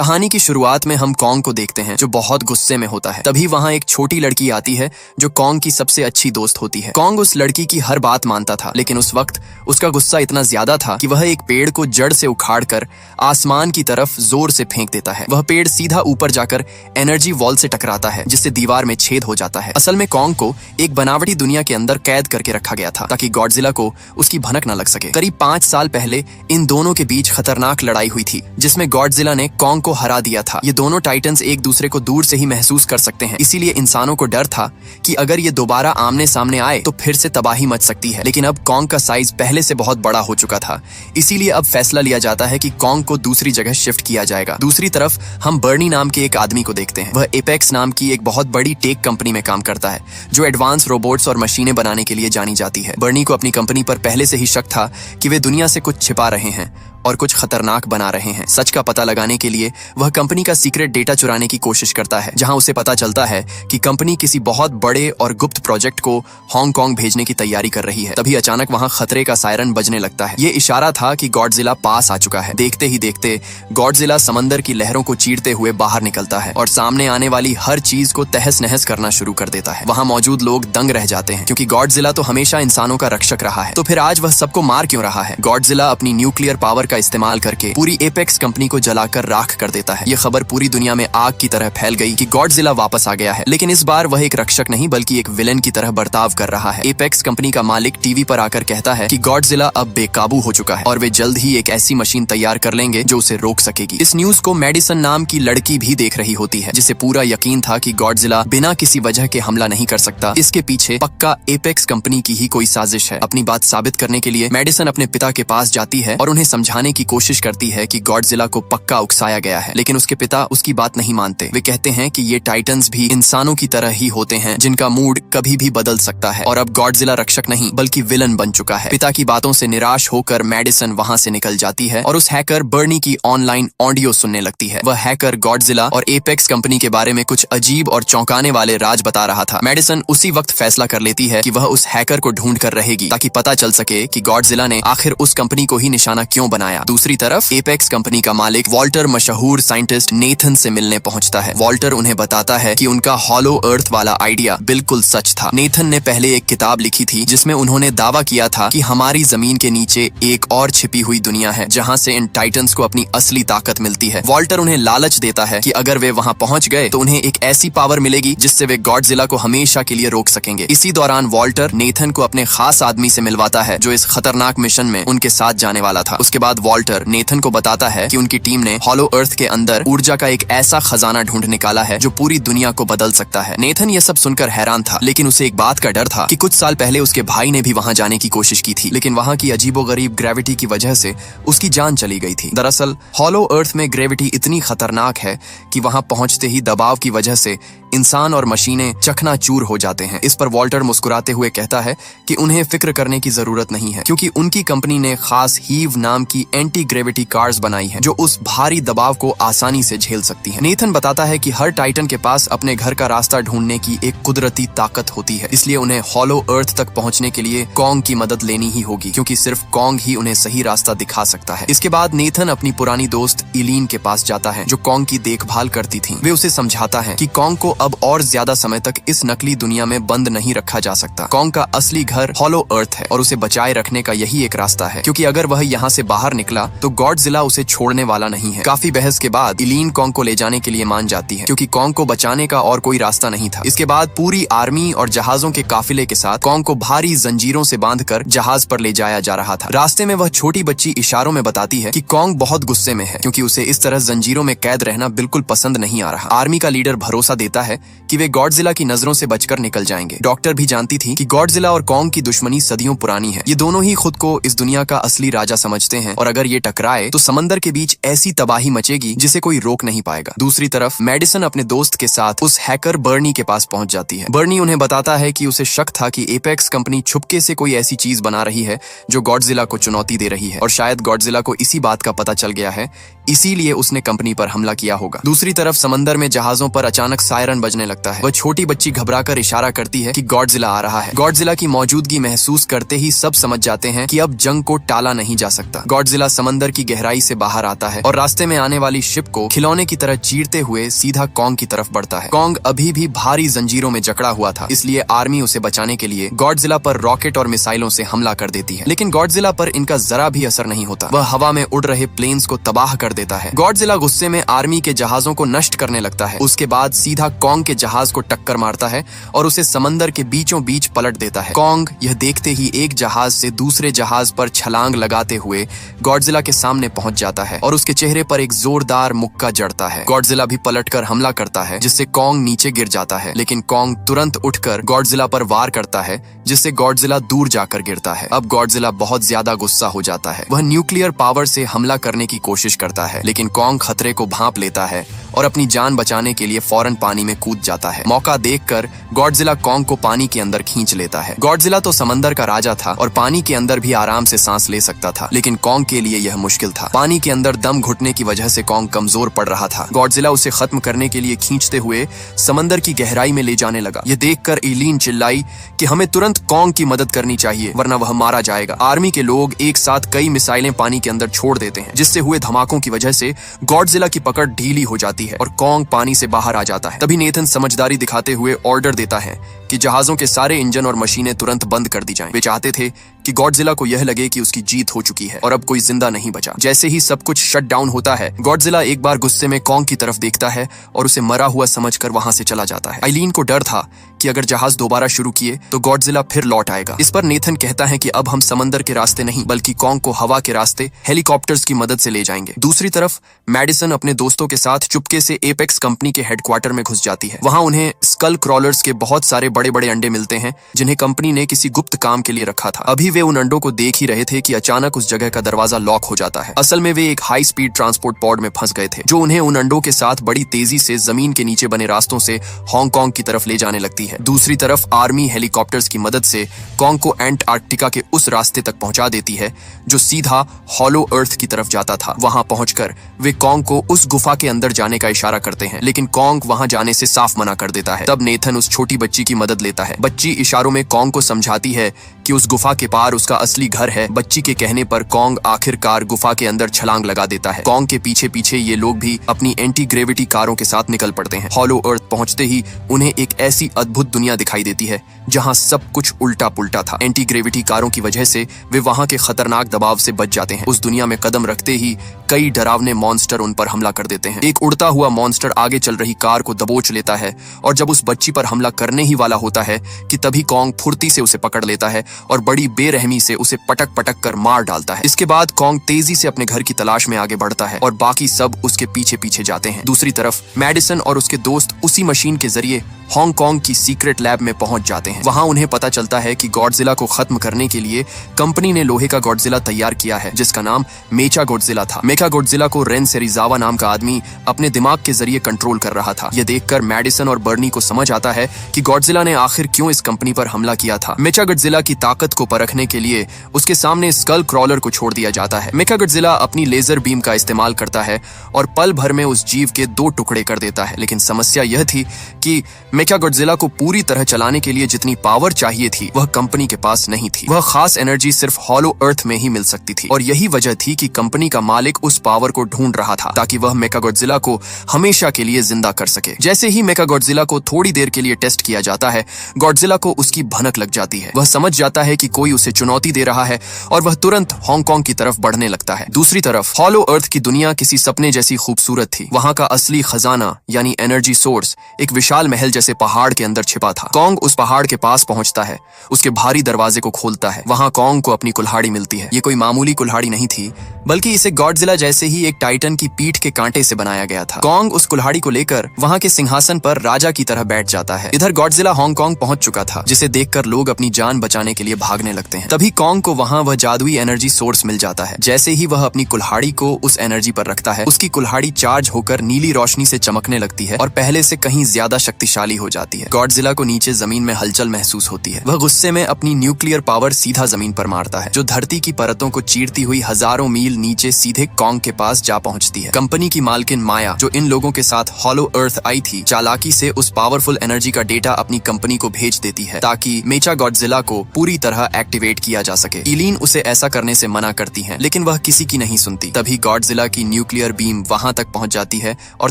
कहानी की शुरुआत में हम कॉन्ग को देखते हैं जो बहुत गुस्से में होता है। तभी वहाँ एक छोटी लड़की आती है जो कॉन्ग की सबसे अच्छी दोस्त होती है। कॉन्ग उस लड़की की हर बात मानता था, लेकिन उस वक्त उसका गुस्सा इतना ज्यादा था कि वह एक पेड़ को जड़ से उखाड़कर आसमान की तरफ जोर से फेंक देता है। वह पेड़ सीधा ऊपर जाकर एनर्जी वॉल से टकराता है, जिससे दीवार में छेद हो जाता है। असल में कॉन्ग को एक बनावटी दुनिया के अंदर कैद करके रखा गया था ताकि गॉडजिला को उसकी भनक न लग सके। करीब 5 साल पहले इन दोनों के बीच खतरनाक लड़ाई हुई थी, जिसमें गॉडजिला ने कॉन्ग को हरा दिया था। ये दोनों टाइटन्स एक दूसरे को दूर से ही महसूस कर सकते हैं, इसीलिए इंसानों को डर था कि अगर ये दोबारा आमने सामने आए तो फिर से तबाही मच सकती है। लेकिन अब कॉन्ग का साइज पहले से बहुत बड़ा हो चुका था, इसीलिए अब फैसला लिया जाता है कि कॉन्ग को दूसरी जगह शिफ्ट किया जाएगा। दूसरी तरफ हम बर्नी नाम के एक आदमी को देखते हैं। वह एपेक्स नाम की एक बहुत बड़ी टेक कंपनी में काम करता है, जो एडवांस रोबोट्स और मशीनें बनाने के लिए जानी जाती है। बर्नी को अपनी कंपनी पर पहले से ही शक था कि वे दुनिया से कुछ छिपा रहे हैं और कुछ खतरनाक बना रहे हैं। सच का पता लगाने के लिए वह कंपनी का सीक्रेट डेटा चुराने की कोशिश करता है, जहां उसे पता चलता है कि कंपनी किसी बहुत बड़े और गुप्त प्रोजेक्ट को हांगकांग भेजने की तैयारी कर रही है। तभी अचानक वहां खतरे का सायरन बजने लगता है। ये इशारा था कि गॉडजिला पास आ चुका है। देखते ही देखते गॉडजिला समंदर की लहरों को चीरते हुए बाहर निकलता है और सामने आने वाली हर चीज को तहस नहस करना शुरू कर देता है। वहां मौजूद लोग दंग रह जाते हैं, क्योंकि गॉडजिला तो हमेशा इंसानों का रक्षक रहा है, तो फिर आज वह सबको मार क्यों रहा है। गॉडजिला अपनी न्यूक्लियर पावर का इस्तेमाल करके पूरी एपेक्स कंपनी को जलाकर राख कर देता है। यह खबर पूरी दुनिया में आग की तरह फैल गई कि गॉडजिला वापस आ गया है, लेकिन इस बार वह एक रक्षक नहीं बल्कि एक विलेन की तरह बर्ताव कर रहा है। एपेक्स कंपनी का मालिक टीवी पर आकर कहता है कि गॉडजिला अब बेकाबू हो चुका है और वे जल्द ही एक ऐसी मशीन तैयार कर लेंगे जो उसे रोक सकेगी। इस न्यूज को मेडिसन नाम की लड़की भी देख रही होती है, जिसे पूरा यकीन था कि गॉडजिला बिना किसी वजह के हमला नहीं कर सकता। इसके पीछे पक्का एपेक्स कंपनी की ही कोई साजिश है। अपनी बात साबित करने के लिए मेडिसन अपने पिता के पास जाती है और उन्हें समझाने की कोशिश करती है कि गॉडजिला को पक्का उकसाया गया है, लेकिन उसके पिता उसकी बात नहीं मानते। वे कहते हैं कि ये टाइटन्स भी इंसानों की तरह ही होते हैं, जिनका मूड कभी भी बदल सकता है और अब गॉडजिला रक्षक नहीं बल्कि विलन बन चुका है। पिता की बातों से निराश होकर मेडिसन वहां से निकल जाती है और उस हैकर बर्नी की ऑनलाइन ऑडियो सुनने लगती है। वह हैकर गॉडजिला और एपेक्स कंपनी के बारे में कुछ अजीब और चौंकाने वाले राज बता रहा था। मेडिसन उसी वक्त फैसला कर लेती है कि वह उस हैकर को ढूंढ कर रहेगी, ताकि पता चल सके कि गॉडजिला ने आखिर उस कंपनी को ही निशाना क्यों बनाया। दूसरी तरफ एपेक्स कंपनी का मालिक वॉल्टर मशहूर साइंटिस्ट नेथन से मिलने पहुंचता है। वॉल्टर उन्हें बताता है कि उनका हॉलो अर्थ वाला आइडिया बिल्कुल सच था। नेथन ने पहले एक किताब लिखी थी जिसमें उन्होंने दावा किया था कि हमारी जमीन के नीचे एक और छिपी हुई दुनिया है, जहां से इन टाइटन्स को अपनी असली ताकत मिलती है। वॉल्टर उन्हें लालच देता है कि अगर वे वहां पहुंच गए तो उन्हें एक ऐसी पावर मिलेगी जिससे वे गॉडजिला को हमेशा के लिए रोक सकेंगे। इसी दौरान वॉल्टर नेथन को अपने खास आदमी से मिलवाता है जो इस खतरनाक मिशन में उनके साथ जाने वाला था। उसके बाद वॉल्टर नेथन को बताता है कि उनकी टीम ने हॉलो अर्थ के अंदर ऊर्जा का एक ऐसा खजाना ढूंढ निकाला है जो पूरी दुनिया को बदल सकता है। नेथन ये सब सुनकर हैरान था, लेकिन उसे एक बात का डर था कि कुछ साल पहले उसके भाई ने भी वहां जाने की कोशिश की थी, लेकिन वहां की अजीबोगरीब ग्रेविटी की वजह से उसकी जान चली गई थी। दरअसल हॉलो अर्थ में ग्रेविटी इतनी खतरनाक है कि वहां पहुंचते ही दबाव की वजह से इंसान और मशीनें चकनाचूर हो जाते हैं। इस पर वॉल्टर मुस्कुराते हुए कहता है कि उन्हें फिक्र करने की जरूरत नहीं है, क्योंकि उनकी कंपनी ने खास हीव नाम की एंटी ग्रेविटी कार्स बनाई है जो उस भारी दबाव को आसानी से झेल सकती है। नेथन बताता है कि हर टाइटन के पास अपने घर का रास्ता ढूंढने की एक कुदरती ताकत होती है, इसलिए उन्हें हॉलो अर्थ तक पहुंचने के लिए कॉन्ग की मदद लेनी ही होगी, क्योंकि सिर्फ कॉन्ग ही उन्हें सही रास्ता दिखा सकता है। इसके बाद नेथन अपनी पुरानी दोस्त इलीन के पास जाता है, जो कॉन्ग की देखभाल करती थी। वे उसे समझाता है कि कॉन्ग को अब और ज्यादा समय तक इस नकली दुनिया में बंद नहीं रखा जा सकता। कॉन्ग का असली घर हॉलो अर्थ है और उसे बचाए रखने का यही एक रास्ता है, क्योंकि अगर वह यहाँ से बाहर निकला तो गॉडजिला उसे छोड़ने वाला नहीं है। काफी बहस के बाद इलीन कॉन्ग को ले जाने के लिए मान जाती है, क्योंकि कॉन्ग को बचाने का और कोई रास्ता नहीं था। इसके बाद पूरी आर्मी और जहाजों के काफिले के साथ कॉन्ग को भारी जंजीरों से बांधकर जहाज पर ले जाया जा रहा था। रास्ते में वह छोटी बच्ची इशारों में बताती है कि कॉन्ग बहुत गुस्से में है, क्योंकि उसे इस तरह जंजीरों में कैद रहना बिल्कुल पसंद नहीं आ रहा। आर्मी का लीडर भरोसा देता है कि वे गॉडजिला की नजरों से बचकर निकल जाएंगे। डॉक्टर भी जानती थी कि गॉडजिला और कॉन्ग की दुश्मनी सदियों पुरानी है। ये दोनों ही खुद को इस दुनिया का असली राजा समझते हैं और अगर ये टकराए तो समंदर के बीच ऐसी तबाही मचेगी जिसे कोई रोक नहीं पाएगा। दूसरी तरफ मेडिसन अपने दोस्त के साथ उस हैकर बर्नी के पास पहुंच जाती है। बर्नी उन्हें बताता है कि उसे शक था कि एपेक्स कंपनी छुपके से कोई ऐसी चीज बना रही है जो गॉडजिला को चुनौती दे रही है, और शायद गॉडजिला को इसी बात का पता चल गया है, इसीलिए उसने कंपनी पर हमला किया होगा। दूसरी तरफ समंदर में जहाजों पर अचानक सायरन बजने लगता है। वह छोटी बच्ची घबराकर इशारा करती है कि गॉडजिला आ रहा है। गॉडजिला की मौजूदगी महसूस करते ही सब समझ जाते हैं कि अब जंग को टाला नहीं जा सकता। गॉडजिला समंदर की गहराई से बाहर आता है और रास्ते में आने वाली शिप को खिलौने की तरह चीरते हुए सीधा कॉन्ग की तरफ बढ़ता है। कॉन्ग अभी भी भारी जंजीरों में जकड़ा हुआ था, इसलिए आर्मी उसे बचाने के लिए गॉडजिला पर रॉकेट और मिसाइलों से हमला कर देती है। लेकिन गॉडजिला पर इनका जरा भी असर नहीं होता। वह हवा में उड़ रहे प्लेन्स को तबाह कर देता है। गॉडजिला गुस्से में आर्मी के जहाजों को नष्ट करने लगता है। उसके बाद सीधा कॉन्ग के जहाज को टक्कर मारता है और उसे समंदर के बीचों बीच पलट देता है। कॉन्ग यह देखते ही एक जहाज से दूसरे जहाज पर छलांग लगाते हुए गॉडजिला के सामने पहुंच जाता है और उसके चेहरे पर एक जोरदार मुक्का जड़ता है। गॉडजिला भी पलटकर हमला करता है, जिससे कॉन्ग नीचे गिर जाता है। लेकिन कॉन्ग तुरंत उठकर गॉडजिला पर वार करता है, जिससे गॉडजिला दूर जाकर गिरता है। अब गॉडजिला बहुत ज्यादा गुस्सा हो जाता है। वह न्यूक्लियर पावर से हमला करने की कोशिश करता है, लेकिन कॉन्ग खतरे को भांप लेता है और अपनी जान बचाने के लिए फौरन पानी में कूद जाता है। मौका देखकर गॉडजिला कॉन्ग को पानी के अंदर खींच लेता है। गॉडजिला तो समंदर का राजा था और पानी के अंदर भी आराम से सांस ले सकता था, लेकिन कॉन्ग के लिए यह मुश्किल था। पानी के अंदर दम घुटने की वजह से कॉन्ग कमजोर पड़ रहा था। गॉडजिला उसे खत्म करने के लिए खींचते हुए समंदर की गहराई में ले जाने लगा। यह देखकर एलीन चिल्लाई कि हमें तुरंत कॉन्ग की मदद करनी चाहिए, वरना वह मारा जाएगा। आर्मी के लोग एक साथ कई मिसाइलें पानी के अंदर छोड़ देते हैं, जिससे हुए धमाकों की वजह से गॉडजिला की पकड़ ढीली हो जाती है और कॉन्ग पानी से बाहर आ जाता है। तभी नेथन समझदारी दिखाते हुए ऑर्डर देता है कि जहाजों के सारे इंजन और मशीनें तुरंत बंद कर दी जाएं। वे चाहते थे कि गॉडजिला को यह लगे कि उसकी जीत हो चुकी है और अब कोई जिंदा नहीं बचा। जैसे ही सब कुछ शट डाउन होता है, गॉडजिला एक बार गुस्से में कॉन्ग की तरफ देखता है और उसे मरा हुआ समझकर वहां से चला जाता है। आइलीन को डर था कि अगर जहाज दोबारा शुरू किए तो गॉडजिला फिर लौट आएगा। इस पर नेथन कहता है कि अब हम समंदर के रास्ते नहीं बल्कि कॉन्ग को हवा के रास्ते हेलीकॉप्टर्स की मदद से ले जाएंगे। दूसरी तरफ मैडिसन अपने दोस्तों के साथ चुपके से एपेक्स कंपनी के हेडक्वार्टर में घुस जाती है। वहां उन्हें स्कल क्रॉलर्स के बहुत सारे बड़े बड़े अंडे मिलते हैं, जिन्हें कंपनी ने किसी गुप्त काम के लिए रखा था। अभी वे उन अंडों को देख ही रहे थे कि अचानक उस जगह का दरवाजा लॉक हो जाता है। असल में वे एक हाई स्पीड ट्रांसपोर्ट पॉड में फंस गए थे, जो उन्हें उन अंडों के साथ बड़ी तेजी से जमीन के नीचे बने रास्तों से हांगकांग की तरफ ले जाने लगती है। दूसरी तरफ आर्मी हेलीकॉप्टर्स की मदद से कॉन्ग को एंटार्क्टिका के उस रास्ते तक पहुंचा देती है जो सीधा हॉलो अर्थ की तरफ जाता था। वहां पहुंचकर वे कॉन्ग को उस गुफा के अंदर जाने का इशारा करते हैं, लेकिन कॉन्ग वहां जाने से साफ मना कर देता है। तब नेथन उस छोटी बच्ची की मदद लेता है। बच्ची इशारों में कॉन्ग को समझाती है कि उस गुफा के पार उसका असली घर है। बच्ची के कहने पर कॉन्ग आखिरकार गुफा के अंदर छलांग लगा देता है। कॉन्ग के पीछे पीछे ये लोग भी अपनी एंटी ग्रेविटी कारों के साथ निकल पड़ते हैं। हॉलो अर्थ पहुंचते ही उन्हें एक ऐसी अद्भुत दुनिया दिखाई देती है जहां सब कुछ उल्टा पुल्टा था। एंटी ग्रेविटी कारों की वजह से वे वहां के खतरनाक दबाव से बच जाते हैं। उस दुनिया में कदम रखते ही कई डरावने मॉन्स्टर उन पर हमला कर देते हैं। एक उड़ता हुआ मॉन्स्टर आगे चल रही कार को दबोच लेता है और जब उस बच्ची पर हमला करने ही वाला होता है कि तभी कॉन्ग फुर्ती से उसे पकड़ लेता है और बड़ी बेरहमी से उसे पटक पटक कर मार डालता है। इसके बाद कॉन्ग तेजी से अपने घर की तलाश में आगे बढ़ता है और बाकी सब उसके पीछे पीछे जाते हैं। दूसरी तरफ मैडिसन और उसके दोस्त उसी मशीन के जरिए हांगकांग की सीक्रेट लैब में पहुंच जाते हैं। वहां उन्हें पता चलता है कि गॉडजिला को खत्म करने के लिए कंपनी ने लोहे का गॉडजिला तैयार किया है, जिसका नाम मेचा गॉडजिला था। मेचा गॉडजिला को रेन सेरिजावा नाम का आदमी अपने दिमाग के जरिए कंट्रोल कर रहा था। यह देखकर मैडिसन और बर्नी को समझ आता है कि गॉडजिला ने आखिर क्यों इस कंपनी पर हमला किया था। मेचा गॉडजिला की ताकत को परखने के लिए उसके सामने स्कल क्रॉलर को छोड़ दिया जाता है। मेचा गॉडजिला अपनी लेजर बीम का इस्तेमाल करता है और पल भर में उस जीव के 2 टुकड़े कर देता है। लेकिन समस्या यह थी कि मेचा गॉडजिला को पूरी तरह चलाने के लिए जितनी पावर चाहिए थी वह कंपनी के पास नहीं थी। वह खास एनर्जी सिर्फ हॉलो अर्थ में ही मिल सकती थी और यही वजह थी कि कंपनी का मालिक उस पावर को ढूंढ रहा था ताकि वह मेचा गॉडजिला को हमेशा के लिए जिंदा कर सके। जैसे ही मेचा गॉडजिला को थोड़ी देर के लिए टेस्ट किया जाता है, गॉडजिला को उसकी भनक लग जाती है। वह समझ जाता है कि कोई उसे चुनौती दे रहा है और वह तुरंत हांगकांग की तरफ बढ़ने लगता है। दूसरी तरफ हॉलो अर्थ की दुनिया किसी सपने जैसी खूबसूरत थी। वहां का असली खजाना यानी एनर्जी सोर्स एक विशाल महल जैसे पहाड़ के अंदर छिपा था। कॉन्ग उस पहाड़ के पास पहुंचता है, उसके भारी दरवाजे को खोलता है। वहां कॉन्ग को अपनी कुल्हाड़ी मिलती है। ये कोई मामूली कुल्हाड़ी नहीं थी, बल्कि इसे गॉडजिला जैसे ही एक टाइटन की पीठ के कांटे से बनाया गया था। कॉन्ग उस कुल्हाड़ी को लेकर वहां के सिंहासन पर राजा की तरह बैठ जाता है। इधर गॉडजिला हांगकांग पहुंच चुका था, जिसे देखकर लोग अपनी जान बचाने के लिए भागने लगते हैं। तभी कॉन्ग को वहां वह जादुई एनर्जी सोर्स मिल जाता है। जैसे ही वह अपनी कुल्हाड़ी को उस एनर्जी पर रखता है, उसकी कुल्हाड़ी चार्ज होकर नीली रोशनी से चमकने लगती है और पहले से कहीं ज्यादा शक्तिशाली हो जाती है। गॉडजिला को नीचे जमीन में हलचल महसूस होती है। वह गुस्से में अपनी न्यूक्लियर पावर सीधा जमीन पर मारता है, जो धरती की परतों को चीरती हुई हजारों मील नीचे सीधे कॉन्ग के पास जा पहुंचती है। कंपनी की मालकिन माया, जो इन लोगों के साथ हॉलो अर्थ आई थी, चालाकी से उस पावरफुल एनर्जी का डेटा अपनी कंपनी को भेज देती है ताकि मेचा गॉडजिला को पूरी तरह एक्टिवेट किया जा सके। इलीन उसे ऐसा करने से मना करती है, लेकिन वह किसी की नहीं सुनती। तभी गॉडजिला की न्यूक्लियर बीम वहां तक पहुंच जाती है और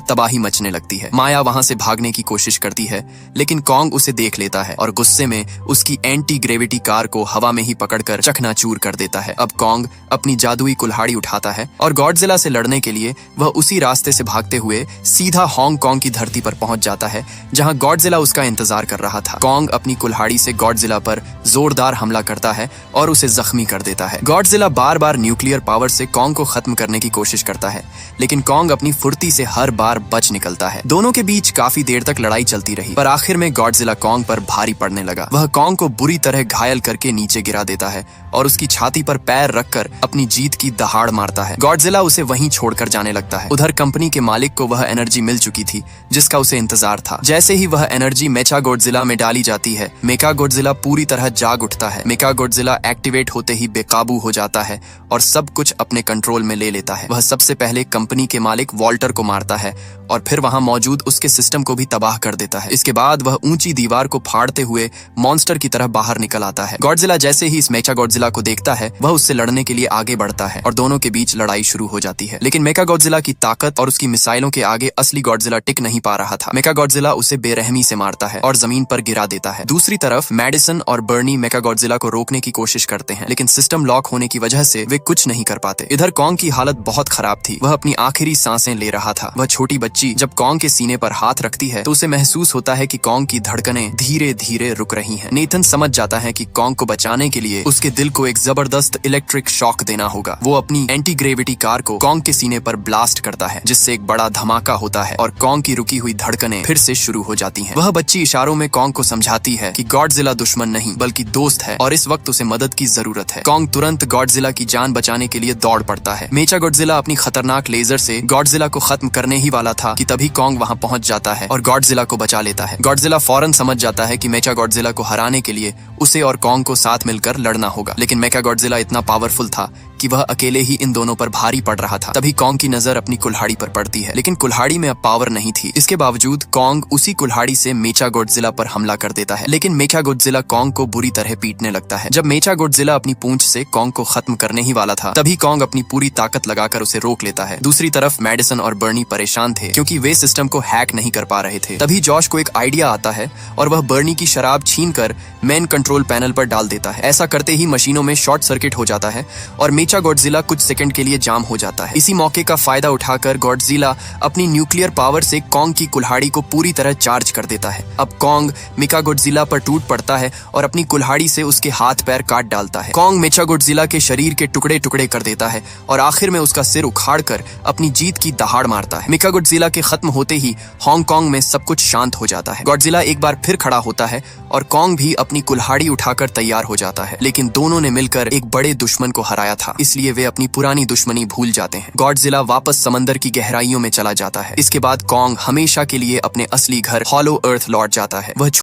तबाही मचने लगती है। माया वहां से भागने की कोशिश करती है, लेकिन कॉन्ग उसे देख लेता है और गुस्से में उसकी एंटी ग्रेविटी कार को हवा में ही पकड़कर चकनाचूर कर देता है। अब कॉन्ग अपनी जादुई कुल्हाड़ी उठाता है और गॉडजिला से लड़ने के लिए वह उसी रास्ते से भागते हुए सीधा हांगकांग की धरती पर पहुंच जाता है, जहां गॉडजिला उसका इंतजार कर रहा था। कॉन्ग अपनी कुल्हाड़ी से गॉडजिला पर जोरदार हमला करता है और उसे जख्मी कर देता है। गॉडजिला बार बार न्यूक्लियर पावर से कॉन्ग को खत्म करने की कोशिश करता है, लेकिन कॉन्ग अपनी फुर्ती से हर बार बच निकलता है। दोनों के बीच काफी देर तक लड़ाई चलती रही, पर आखिर में गॉडजिला कॉन्ग पर भारी पड़ने लगा। वह कॉन्ग को बुरी तरह घायल करके नीचे गिरा देता है और उसकी छाती पर पैर रखकर अपनी जीत की दहाड़ मारता है। गॉडजिला उसे वहीं छोड़कर जाने लगता है। उधर कंपनी के मालिक को वह एनर्जी मिल चुकी थी जिसका उसे इंतजार था। जैसे ही वह एनर्जी मेचा गॉडजिला में डाली जाती है, मेका गॉडजिला पूरी तरह जाग उठता है। मेका गॉडजिला एक्टिवेट होते ही बेकाबू हो जाता है और सब कुछ अपने कंट्रोल में ले लेता है। वह सबसे पहले कंपनी के मालिक वॉल्टर को मारता है और फिर वहां मौजूद उसके सिस्टम को भी तबाह कर देता है। इसके बाद वह ऊंची दीवार को फाड़ते हुए मॉन्स्टर की तरह बाहर निकल आता है। गॉडजिला जैसे ही इस मेचा गॉडजिला को देखता है, वह उससे लड़ने के लिए आगे बढ़ता है और दोनों के बीच लड़ाई शुरू हो जाती है। लेकिन मेका गॉडजिला की ताकत और उसकी मिसाइलों के आगे असली गॉडजिला टिक नहीं पा रहा था। मेका गॉडजिला उसे बेरहमी से मारता है और जमीन पर गिरा देता है। दूसरी तरफ मैडिसन और बर्नी मेका गॉडजिला को रोकने की कोशिश करते हैं, लेकिन सिस्टम लॉक होने की वजह से वे कुछ नहीं कर पाते। इधर कॉन्ग की हालत बहुत खराब थी। वह अपनी आखिरी सांसें ले रहा था। वह छोटी बच्ची जब कॉन्ग के सीने पर हाथ रखती है तो उसे महसूस होता है कि कॉन्ग की धड़कनें धीरे धीरे रुक रही हैं। नेथन समझ जाता है कि कॉन्ग को बचाने के लिए उसके दिल को एक जबरदस्त इलेक्ट्रिक शॉक देना होगा। वो अपनी एंटी ग्रेविटी कार को कॉन्ग के सीने पर ब्लास्ट करता है, जिससे एक बड़ा धमाका होता है और कॉन्ग की रुकी हुई धड़कनें फिर से शुरू हो जाती हैं। वह बच्ची इशारों में कॉन्ग को समझाती है कि गॉडजिला दुश्मन नहीं बल्कि दोस्त है और इस वक्त उसे मदद की जरूरत है। कॉन्ग तुरंत गॉडजिला की जान बचाने के लिए दौड़ पड़ता है। मेचा गॉडजिला अपनी खतरनाक लेजर से गॉडजिला को खत्म करने ही वाला था कि तभी कॉन्ग वहां पहुंच जाता है और गॉडजिला को बचा लेता है। गॉडजिला फौरन समझ जाता है कि मेचा गॉडजिला को हराने के लिए उसे और कॉन्ग को साथ मिलकर लड़ना होगा, लेकिन मेचा गॉडजिला इतना पावरफुल था कि वह अकेले ही इन दोनों पर भारी पड़ रहा था। तभी कॉन्ग की नजर अपनी कुल्हाड़ी पर पड़ती है, लेकिन कुल्हाड़ी में अब पावर नहीं थी। इसके बावजूद कॉन्ग उसी कुल्हाड़ी से मेचा गॉडजिला पर हमला कर देता है, लेकिन मेचा गॉडजिला कॉन्ग को बुरी तरह पीटने लगता है। जब मेचा गॉडजिला अपनी पूंछ से कॉन्ग को खत्म करने ही वाला था, तभी कॉन्ग अपनी पूरी ताकत लगाकर उसे रोक लेता है। दूसरी तरफ मैडिसन और बर्नी परेशान थे क्योंकि वे सिस्टम को हैक नहीं कर पा रहे थे। तभी जॉश को एक आइडिया आता है और वह बर्नी की शराब छीनकर मेन कंट्रोल पैनल पर डाल देता है। ऐसा करते ही मशीनों में शॉर्ट सर्किट हो जाता है और मेचा गॉडजिला कुछ सेकंड के लिए जाम हो जाता है। इसी मौके का फायदा उठाकर गॉडजिला अपनी न्यूक्लियर पावर से कॉन्ग की कुल्हाड़ी को पूरी तरह चार्ज कर देता है। अब कॉन्ग मेचा गॉडजिला पर टूट पड़ता है और अपनी कुल्हाड़ी से उसके हाथ पैर काट डालता है। कॉन्ग मेचा गॉडजिला के शरीर के टुकड़े टुकड़े कर देता है और आखिर में उसका सिर उखाड़कर अपनी जीत की दहाड़ मारता है। मेचा गॉडजिला के खत्म होते ही हांगकांग में सब कुछ शांत हो जाता है। गॉडजिला एक बार फिर खड़ा होता है और कॉन्ग भी अपनी कुल्हाड़ी उठाकर तैयार हो जाता है, लेकिन दोनों ने मिलकर एक बड़े दुश्मन को हराया था, इसलिए वे अपनी पुरानी दुश्मनी भूल जाते हैं। गॉडजिला वापस समंदर की गहराइयों में चला जाता है। इसके बाद कॉन्ग हमेशा के लिए अपने असली घर हॉलो अर्थ लौट जाता है। वह